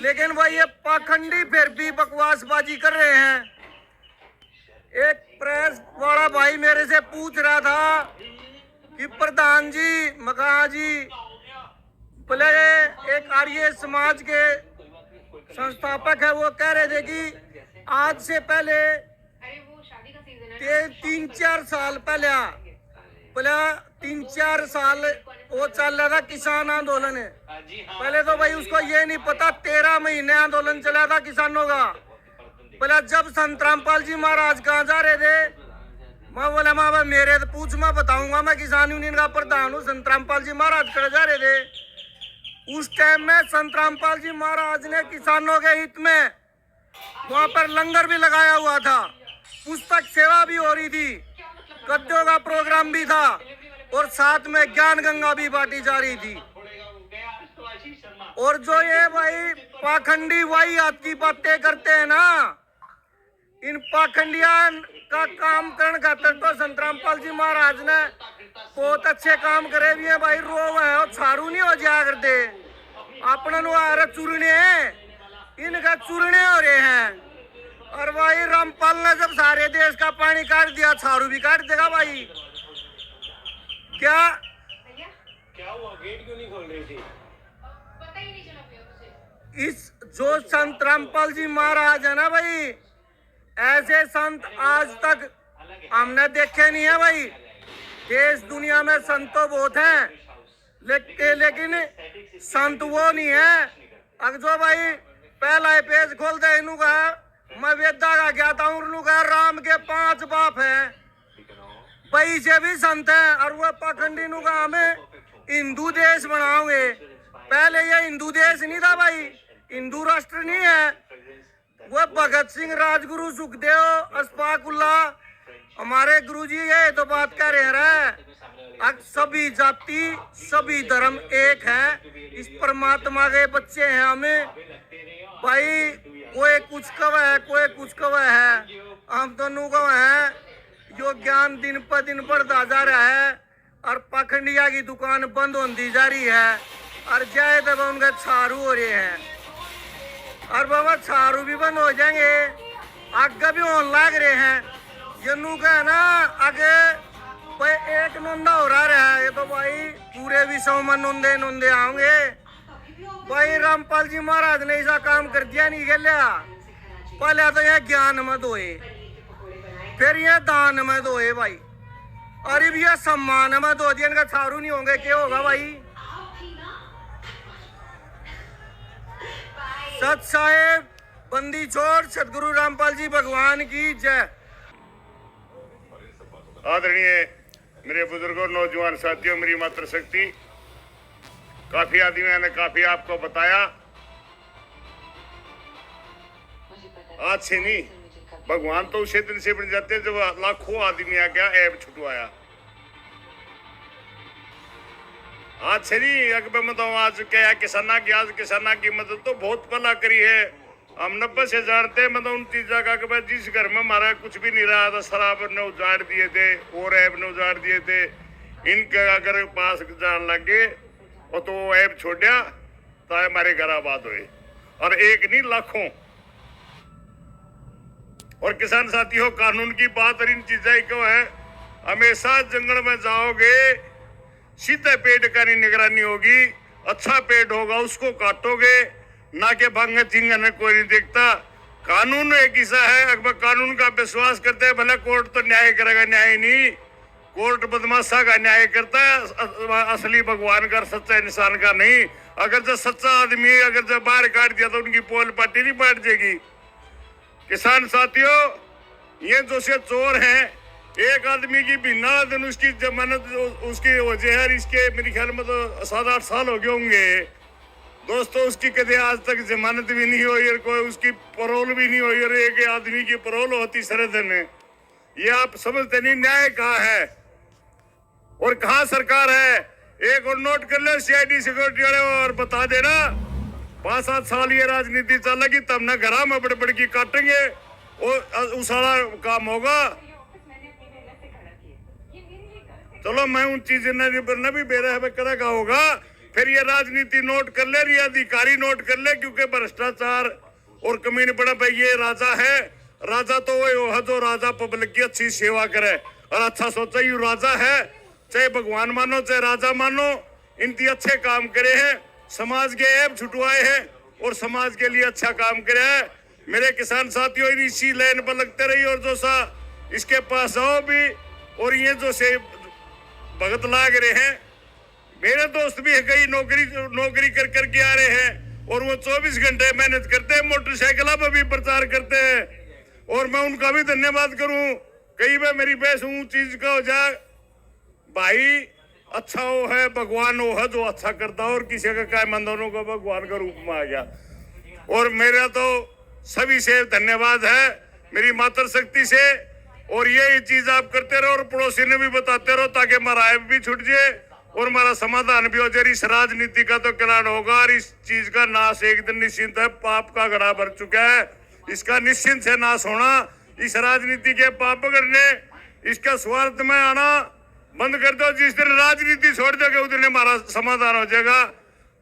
लेकिन भाई ये पाखंडी फिर भी बकवासबाजी कर रहे हैं। एक प्रेस वाला भाई मेरे से पूछ रहा था कि प्रधान जी मकान जी बोले एक आर्य समाज के संस्थापक है, वो कह रहे थे कि आज से पहले 3-4 साल पहले बोला 3-4 साल वो चल रहा था किसान आंदोलन है। पहले तो भाई उसको ये नहीं पता 13 महीने आंदोलन चला था किसानों का। बोला जब संत रामपाल जी महाराज कहाँ जा रहे थे, मैं बोला माँ मेरे तो पूछ, मैं बताऊंगा, मैं किसान यूनियन का प्रधान हूँ। संत रामपाल जी महाराज कर जा रहे थे उस टाइम में। संत रामपाल जी महाराज ने किसानों के हित में वहां पर लंगर भी लगाया हुआ था, पुस्तक सेवा भी हो रही थी, गद्यों का प्रोग्राम भी था और साथ में ज्ञान गंगा भी बांटी जा रही थी। और जो ये भाई पाखंडी वाही की बातें करते हैं ना, इन पाखंडिया का काम करने खातर तो संत रामपाल जी महाराज ने बहुत अच्छे काम करे भी है भाई। रोव है और छारू नहीं हो जाया करते अपने नुआर चूरने, इनका चूरने हो रहे हैं। और भाई रामपाल ने जब सारे देश का पानी काट दिया, छारू भी काट देगा भाई। क्या हुआ, गेट क्यों नहीं खोल रही थी? पता ही नहीं चला मुझे। इस जो संत रामपाल जी महाराज है ना भाई, ऐसे संत आज तक हमने देखे नहीं है भाई। देश दुनिया में संत तो बहुत हैं, लेकिन संत वो नहीं है। अब जो भाई पहला पेज खोलते इनू का मैं वेदा का क्या था, उन्होंने कहा राम के 5 बाप हैं, भाई से भी संत हैं। और वो पाखंडी नु का हमें हिंदू देश बनाओगे। पहले ये हिंदू देश नहीं था भाई, हिंदू राष्ट्र नहीं है। वो भगत सिंह, राजगुरु, सुखदेव, अशफाकुल्ला हमारे गुरुजी ये तो बात कह रहे हैं, सभी जाति सभी धर्म एक है, इस परमात्मा के बच्चे हैं हमें भाई। कोई कुछ कवे है, कोई कुछ कवे है, हम दोनों कवे हैं। जो ज्ञान दिन पर दिन बढ़ता जा रहा है और पाखंडिया की दुकान बंद होती जा रही है और जाए तब उनके छारू हो रहे हैं। और बाबा छारू भी बंद हो जाएंगे, आगे भी होने लग रहे हैं। जनू का है ना आगे भाई एक नोंदा हो रहा है, ये तो भाई पूरे विश्व में नोंदे नोंदे आओगे भाई। रामपाल जी महाराज ने ऐसा काम कर दिया नहीं गया। पहले तो यह ज्ञान में दोए, फिर यह दान में दोए भाई, और अब यह सम्मान में दो दिया। इनका छारू नहीं होंगे क्या होगा भाई? सत साहेब बंदी छोड़ सदगुरु रामपाल जी भगवान की जय। आदरणीय मेरे बुजुर्गों, नौजवान साथियों, मेरी मातृशक्ति, काफी आदमियों ने काफी आपको बताया। आज से नहीं, भगवान तो उसी दिन से बन जाते जब लाखों आदमी आ गया ऐब छुटवाया। आज से नहीं, अकबर मतलब आज क्या किसाना की, आज किसाना की मदद तो बहुत पहला करी है। हम 90 से जानते हैं, मतलब उन चीजा का कि जिस घर में हमारा कुछ भी नहीं रहा था, शराब ने उजाड़ दिए थे और ऐब ने उजाड़ दिए थे। इनके अगर पास जान लगे और तो ऐब छोड़ा तो हमारे घर आबाद हुए, और एक नहीं लाखों। और किसान साथियों, कानून की बात और इन चीजें क्यों है, हमेशा जंगल में जाओगे सीधे पेड़ का नहीं निगरानी होगी, अच्छा पेड़ होगा उसको काटोगे, ना के भांगे चिंगा ने कोई नहीं देखता। कानून एक ऐसा है, अगर कानून का विश्वास करते हैं, भले कोर्ट तो न्याय करेगा, न्याय नहीं, कोर्ट बदमाशा का न्याय करता है, असली भगवान का, सच्चा इंसान का नहीं। अगर जो सच्चा आदमी अगर जो बाहर काट दिया तो उनकी पोल पार्टी नहीं बैठ जाएगी। किसान साथियों, ये जो से चोर हैं, एक आदमी की बिना दिन उसकी जमानत उसकी वजह है, इसके मेरे ख्याल में तो 7-8 साल हो गए होंगे दोस्तों। उसकी कदे आज तक जमानत भी नहीं हुई और कोई उसकी परोल भी नहीं हुई, और एक आदमी की परोल होती सरदन है। ये आप समझते नहीं न्याय कहाँ है और कहाँ सरकार है। एक और नोट कर ले, CID सिक्योरिटी वाले, और बता देना 5-7 साल ये राजनीति चलेगी तब ना घरा में बड़े बड़े की काटेंगे और उस सारा काम होगा। चलो मैं उन चीजें न भी बेरा है कदा का होगा, फिर ये राजनीति नोट कर ले, ये अधिकारी नोट कर ले, क्योंकि भ्रष्टाचार और कमीन बड़ा भाई ये राजा है। राजा तो वो है जो राजा पब्लिक की अच्छी सेवा करे और अच्छा सोचा, यू राजा है, चाहे भगवान मानो चाहे राजा मानो, इनकी अच्छे काम करे हैं, समाज के ऐब छुटवाए हैं और समाज के लिए अच्छा काम करे है। मेरे किसान साथियों, इसी लाइन पर लगते रहिए और जो सा इसके पास आओ भी, और ये जो से भगत लाग रहे हैं, मेरे दोस्त भी है, कई नौकरी कर करके आ रहे हैं और वो 24 घंटे मेहनत करते हैं, मोटरसाइकिल पर भी प्रचार करते हैं और मैं उनका भी धन्यवाद करूं। कई बार मेरी बहस चीज का हो जाए, भाई अच्छा वो है, भगवान वो है जो अच्छा करता है और किसी का क्या मन, दोनों का भगवान का रूप में आ गया। और मेरा तो सभी से धन्यवाद है, मेरी मातृ शक्ति से, और ये चीज आप करते रहो और पड़ोसी ने भी बताते रहो ताकि हमारा ऐब भी छूट जाए और हमारा समाधान भी हो जाए। इस राजनीति का तो कल्याण होगा और इस चीज का नाश एक दिन निश्चिंत है। पाप का घड़ा भर चुका है, इसका निश्चिंत से नाश होना। इस राजनीति के पाप करने, इसका स्वार्थ में आना बंद कर दो। जिस दिन राजनीति छोड़ दोगे उस दिन हमारा समाधान हो जाएगा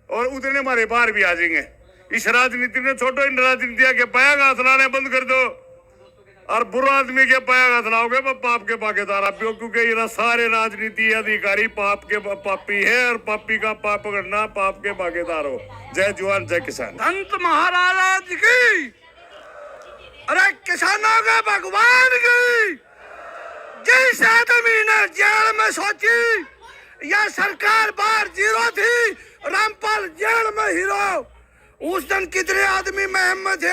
और उस दिन हमारे बाहर भी आ जाएंगे। इस राजनीति ने छोड़ो, इन राजनीतिया के पाया हाथ लाने बंद कर दो और बुरा आदमी के पाया हाथ लाओगे वो पाप के भागीदार आप, क्योंकि ये सारे राजनीति अधिकारी पाप के पापी है और पापी का पाप करना पाप के भागीदार हो। जय जवान जय किसान। संत महाराज की, अरे किसानों के भगवान की। जिस आदमी ने जेल में सोची यह सरकार बाहर जीरो थी, रामपाल जेल में हीरो, उस दिन कितने आदमी महम में थे,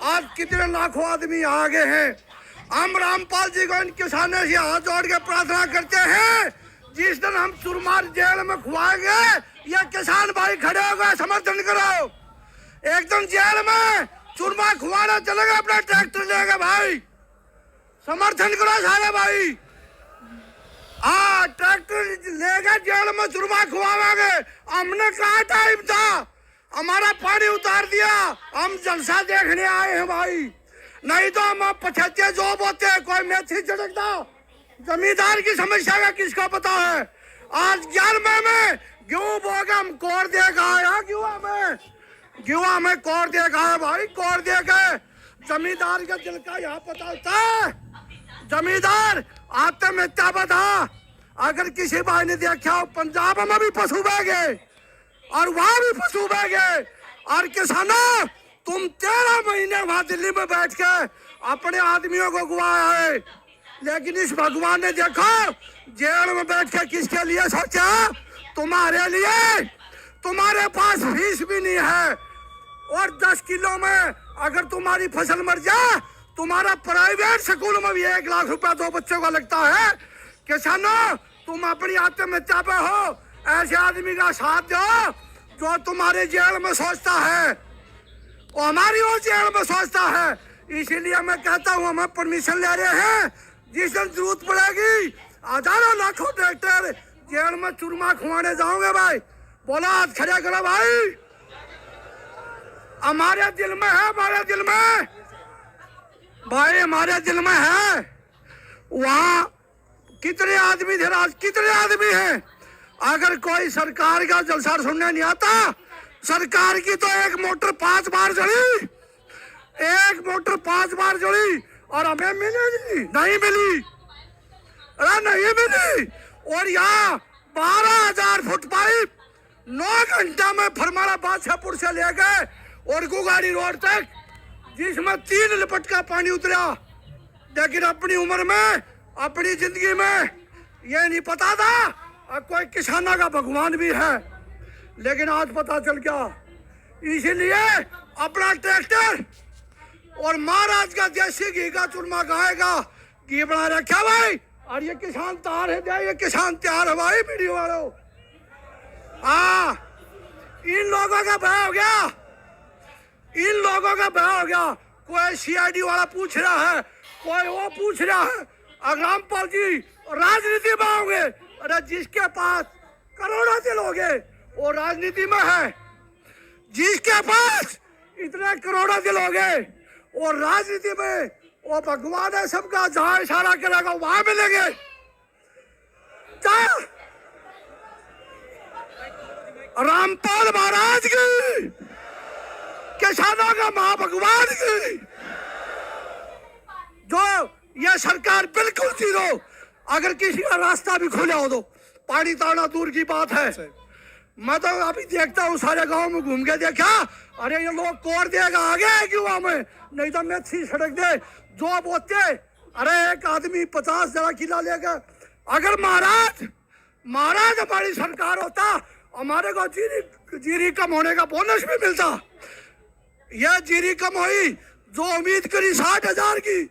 आज कितने लाखों आदमी आगे हैं। हम रामपाल जी को इन किसानों से हाथ जोड़ के प्रार्थना करते हैं, जिस दिन हम चुरमार जेल में खुआएंगे या किसान भाई खड़े हो गए समर्थन करो। एक दिन जेल में चुरमा खुआना चलेगा, अपना ट्रैक्टर लेगा भाई, समर्थन करो सारे भाई। हाँ, ट्रैक्टर लेगा जेल में चुरमा खुआवाएंगे। हमने कहा टाइम था, हमारा पानी उतार दिया, हम जलसा देखने आए हैं भाई, नहीं तो हम 75 जॉब होते हैं, कोई मेथी झटकता। जमींदार की समस्या का किसको पता है। आज 11वें में गेहूं बोगे हम कोर देगा आया, गेहूं में कोर देगा है भाई, कोर देगा। जमींदार का दिल का यहाँ पता होता है, जमींदार आते में क्या बता। अगर किसी भाई ने देखा हो, पंजाब में भी पशु बह गए और वहां भी पशु बह गए। और किसानों, तुम 13 महीने वहां दिल्ली में बैठ के अपने आदमियों को गुआया है, लेकिन इस भगवान ने देखो जेल में बैठ के किसके लिए सोचा, तुम्हारे लिए। तुम्हारे पास फीस भी नहीं है और 10 किलो में अगर तुम्हारी फसल मर जाए, तुम्हारा प्राइवेट स्कूल में भी 1 लाख रुपया 2 बच्चों का लगता है। किसानों, तुम अपनी आत्महत्या पे हो, ऐसे आदमी का साथ दो जो तुम्हारे जेल में सोचता है और हमारी वो जेल में सोचता है। इसीलिए मैं कहता हूँ, हमें परमिशन ले रहे हैं, जिस दिन जरूरत पड़ेगी हजारों लाखों ट्रैक्टर जेल में चूरमा खुआने जाओगे भाई। बोला हाथ खड़े करो भाई, हमारे दिल में है, हमारे दिल में भाई, हमारे दिल में है। वहाँ कितने आदमी थे, आज कितने आदमी हैं। अगर कोई सरकार का जलसा सुनने नहीं आता, सरकार की तो एक मोटर 5 बार जली, एक मोटर 5 बार जली और हमें मिली नहीं मिली, अरे नहीं मिली। और यहाँ 12,000 फुट पाइप 9 घंटा में फरमारा बादशाहपुर से ले गए और गुगाड़ी रोड तक, जिसमें 3 लिपट का पानी उतरा। लेकिन अपनी उम्र में, अपनी जिंदगी में ये नहीं पता था कोई किसानों का भगवान भी है, लेकिन आज पता चल गया। इसीलिए अपना ट्रैक्टर और महाराज का देसी घी का चूरमा खाएगा, घी बना रखा भाई। और ये किसान तैयार है, ये किसान तैयार है भाई, वीडियो वालों। हाँ, इन लोगों का भय हो गया, इन लोगों का भय हो गया। कोई CID वाला पूछ रहा है, कोई वो पूछ रहा है, अगर रामपाल जी राजनीति में आओगे, अरे जिसके पास करोड़ों दिल हो गए वो राजनीति में है, जिसके पास इतने करोड़ों दिल हो गए और राजनीति में, वो भगवान है सबका, जहां इशारा करेगा वहां मिलेंगे। रामपाल महाराज की, किसानों का मां भगवान की। जो ये सरकार बिल्कुल जीरो, अगर किसी का रास्ता भी खुला हो तो पानी ताना दूर की बात है। मैं तो अभी देखता हूँ सारे गांव में घूम के देखा, अरे ये लोग कोर देगा आगे क्यों हमें, नहीं तो मैं अच्छी सड़क दे जो बोलते। अरे एक आदमी 50 जरा किला लेगा। अगर महाराज हमारी सरकार होता, हमारे को जीरी कम होने का बोनस भी मिलता। यह जीरी कम हुई जो उम्मीद करी 60,000 की,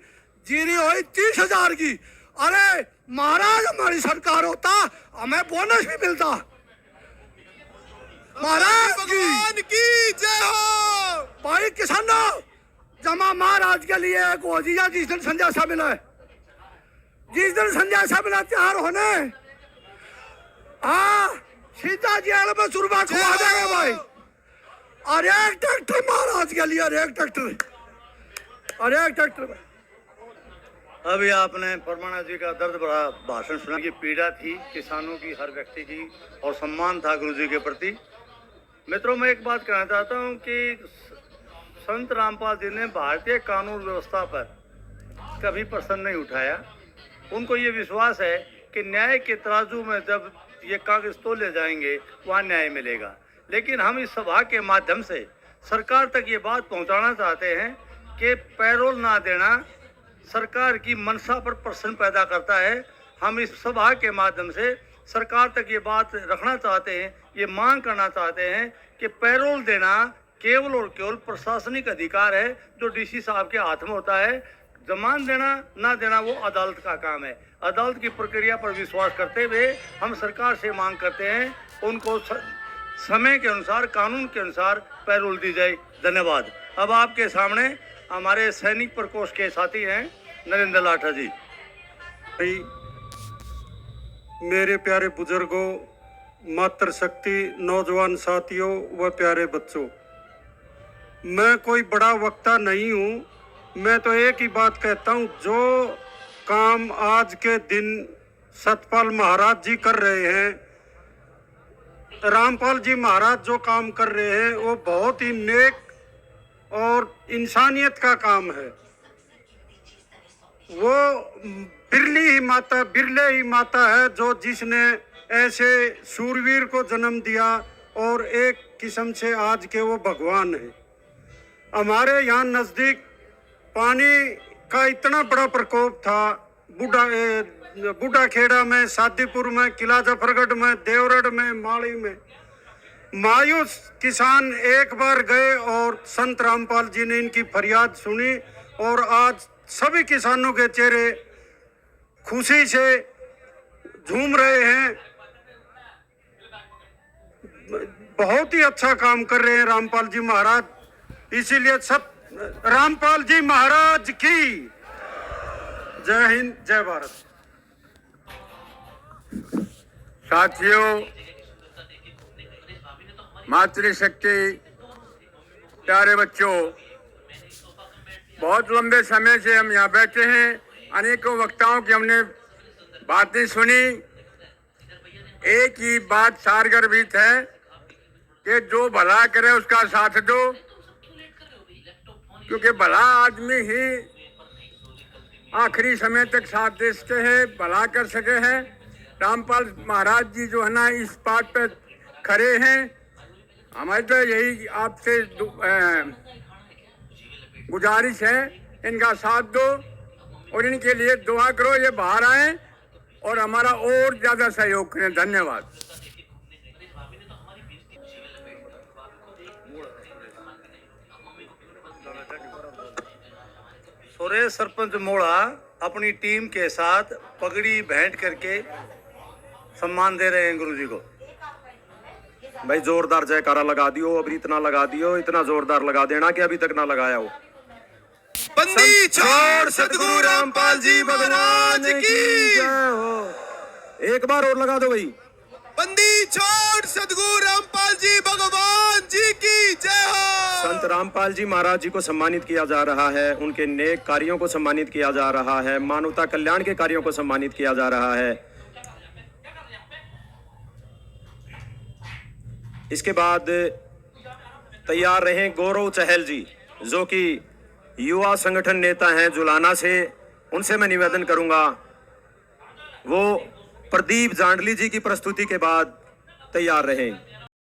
जीरी हुई 30,000 की। अरे महाराज हमारी सरकार होता, हमें बोनस भी मिलता। महाराज की जय हो। भाई किसानों, जमा महाराज के लिए एक हो जिया जिस दिन संदेशा मिला है, जिस दिन संदेशा मिला तैयार होने, हाँ सीधा जेल में सुरबा खुआ देंगे भाई। और एक ट्रैक्टर महाराज के लिए, एक ट्रैक्टर। अभी आपने परमाणु जी का दर्द भरा भाषण सुना। ये पीड़ा थी किसानों की, हर व्यक्ति की, और सम्मान था गुरु जी के प्रति। मित्रों, मैं एक बात कहना चाहता हूँ कि संत रामपाल जी ने भारतीय कानून व्यवस्था पर कभी प्रश्न नहीं उठाया। उनको ये विश्वास है कि न्याय के तराजू में जब ये कागज तोले जाएंगे वहाँ न्याय मिलेगा। लेकिन हम इस सभा के माध्यम से सरकार तक ये बात पहुँचाना चाहते हैं कि पैरोल ना देना सरकार की मंशा पर प्रश्न पैदा करता है। हम इस सभा के माध्यम से सरकार तक ये बात रखना चाहते हैं, ये मांग करना चाहते हैं कि पैरोल देना केवल और केवल प्रशासनिक अधिकार है जो डीसी साहब के हाथ में होता है। जमान देना ना देना वो अदालत का काम है। अदालत की प्रक्रिया पर विश्वास करते हुए हम सरकार से मांग करते हैं उनको समय के अनुसार, कानून के अनुसार पैरोल दी जाए। धन्यवाद। अब आपके सामने हमारे सैनिक प्रकोष्ठ के साथी हैं नरेंद्र लाठा जी। मेरे प्यारे बुजुर्गों, मातृशक्ति, नौजवान साथियों व प्यारे बच्चों, मैं कोई बड़ा वक्ता नहीं हूँ। मैं तो एक ही बात कहता हूँ, जो काम आज के दिन सतपाल महाराज जी कर रहे हैं, रामपाल जी महाराज जो काम कर रहे हैं, वो बहुत ही नेक और इंसानियत का काम है। वो बिरले ही माता है जो जिसने ऐसे शूरवीर को जन्म दिया, और एक किस्म से आज के वो भगवान है। हमारे यहाँ नज़दीक पानी का इतना बड़ा प्रकोप था, बूढ़ा खेड़ा में, सादीपुर में, किला जफरगढ़ में, देवरड़ में, माड़ी में। मायूस किसान एक बार गए और संत रामपाल जी ने इनकी फरियाद सुनी, और आज सभी किसानों के चेहरे खुशी से झूम रहे हैं। बहुत ही अच्छा काम कर रहे हैं रामपाल जी महाराज। इसीलिए सब रामपाल जी महाराज की जय हिंद, जय भारत। साथियों, मातृशक्ति, प्यारे बच्चों, बहुत लंबे समय से हम यहाँ बैठे हैं। अनेकों वक्ताओं की हमने बातें सुनी। एक ही बात सारगर्भित है कि जो भला करे उसका साथ दो, क्योंकि भला आदमी ही आखिरी समय तक साथ दे सके हैं, भला कर सके हैं। रामपाल महाराज जी जो है ना, इस बात पर खड़े हैं। हमारी तो यही आपसे गुजारिश है, इनका साथ दो और इनके लिए दुआ करो, ये बाहर आए और हमारा और ज्यादा सहयोग करें। धन्यवाद। सुरेश सरपंच मोड़ा अपनी टीम के साथ पगड़ी भेंट करके सम्मान दे रहे हैं गुरु जी को। भाई जोरदार जयकारा लगा दियो, अभी इतना लगा दियो, इतना जोरदार लगा देना कि अभी तक ना लगाया हो। बंदी छोड़ सतगुरु रामपाल जी भगवान की जय हो। एक बार और लगा दो भाई। बंदी छोड़ सतगुरु रामपाल जी भगवान जी की जय हो। संत रामपाल जी महाराज जी को सम्मानित किया जा रहा है, उनके नेक कार्यों को सम्मानित किया जा रहा है, मानवता कल्याण के कार्यों को सम्मानित किया जा रहा है। इसके बाद तैयार रहें गौरव चहल जी, जो कि युवा संगठन नेता हैं जुलाना से। उनसे मैं निवेदन करूंगा वो प्रदीप जांडली जी की प्रस्तुति के बाद तैयार रहें।